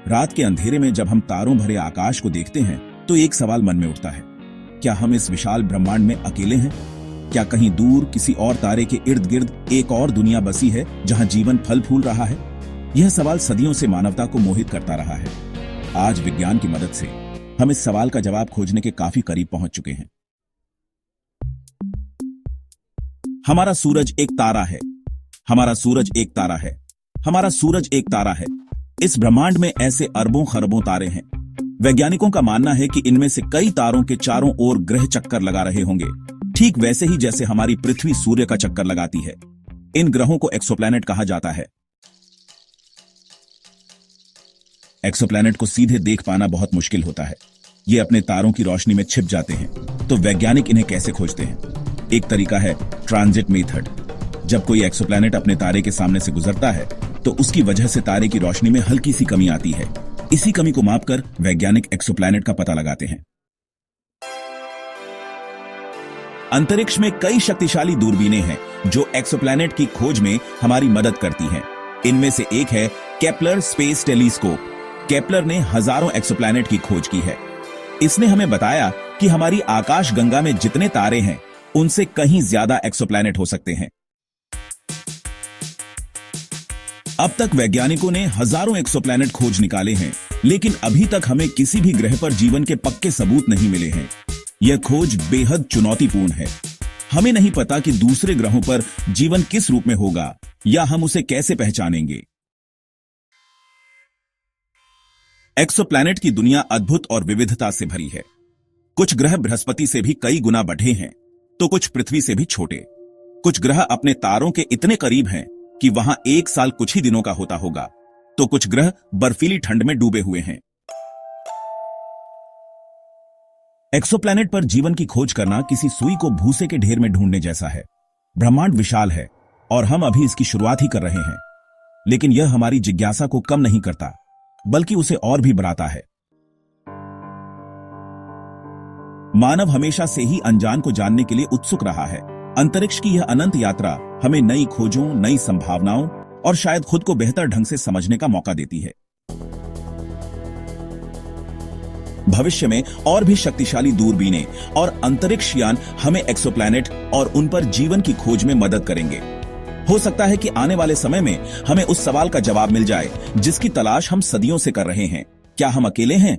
रात के अंधेरे में जब हम तारों भरे आकाश को देखते हैं तो एक सवाल मन में उठता है, क्या हम इस विशाल ब्रह्मांड में अकेले हैं? क्या कहीं दूर किसी और तारे के इर्द गिर्द एक और दुनिया बसी है जहां जीवन फल फूल रहा है? यह सवाल सदियों से मानवता को मोहित करता रहा है। आज विज्ञान की मदद से हम इस सवाल का जवाब खोजने के काफी करीब पहुंच चुके हैं। हमारा सूरज एक तारा है। हमारा सूरज एक तारा है। हमारा सूरज एक तारा है। इस ब्रह्मांड में ऐसे अरबों खरबों तारे हैं। वैज्ञानिकों का मानना है कि इनमें से कई तारों के चारों ओर ग्रह चक्कर लगा रहे होंगे, ठीक वैसे ही जैसे हमारी पृथ्वी सूर्य का चक्कर लगाती है। इन ग्रहों को एक्सोप्लैनेट कहा जाता है। एक्सोप्लैनेट को सीधे देख पाना बहुत मुश्किल होता है। ये अपने तारों की रोशनी में छिप जाते हैं। तो वैज्ञानिक इन्हें कैसे खोजते हैं? एक तरीका है ट्रांजिट मेथड। जब कोई एक्सोप्लैनेट अपने तारे के सामने से गुजरता है तो उसकी वजह से तारे की रोशनी में हल्की सी कमी आती है। इसी कमी को मापकर वैज्ञानिक एक्सोप्लैनेट का पता लगाते हैं। अंतरिक्ष में कई शक्तिशाली दूरबीनें हैं जो एक्सोप्लैनेट की खोज में हमारी मदद करती हैं। इनमें से एक है केपलर स्पेस टेलीस्कोप। केपलर ने हजारों एक्सोप्लैनेट की खोज की है। इसने हमें बताया कि हमारी आकाश गंगा में जितने तारे हैं उनसे कहीं ज्यादा एक्सोप्लैनेट हो सकते हैं। अब तक वैज्ञानिकों ने हजारों एक्सोप्लैनेट खोज निकाले हैं, लेकिन अभी तक हमें किसी भी ग्रह पर जीवन के पक्के सबूत नहीं मिले हैं। यह खोज बेहद चुनौतीपूर्ण है। हमें नहीं पता कि दूसरे ग्रहों पर जीवन किस रूप में होगा या हम उसे कैसे पहचानेंगे। एक्सोप्लैनेट की दुनिया अद्भुत और विविधता से भरी है। कुछ ग्रह बृहस्पति से भी कई गुना बढ़े हैं, तो कुछ पृथ्वी से भी छोटे। कुछ ग्रह अपने तारों के इतने करीब हैं कि वहां एक साल कुछ ही दिनों का होता होगा, तो कुछ ग्रह बर्फीली ठंड में डूबे हुए हैं। एक्सोप्लैनेट पर जीवन की खोज करना किसी सुई को भूसे के ढेर में ढूंढने जैसा है। ब्रह्मांड विशाल है और हम अभी इसकी शुरुआत ही कर रहे हैं, लेकिन यह हमारी जिज्ञासा को कम नहीं करता, बल्कि उसे और भी बढ़ाता है। मानव हमेशा से ही अनजान को जानने के लिए उत्सुक रहा है। अंतरिक्ष की यह अनंत यात्रा हमें नई खोजों, नई संभावनाओं और शायद खुद को बेहतर ढंग से समझने का मौका देती है। भविष्य में और भी शक्तिशाली दूरबीनें और अंतरिक्ष यान हमें एक्सोप्लैनेट और उन पर जीवन की खोज में मदद करेंगे। हो सकता है कि आने वाले समय में हमें उस सवाल का जवाब मिल जाए जिसकी तलाश हम सदियों से कर रहे हैं, क्या हम अकेले हैं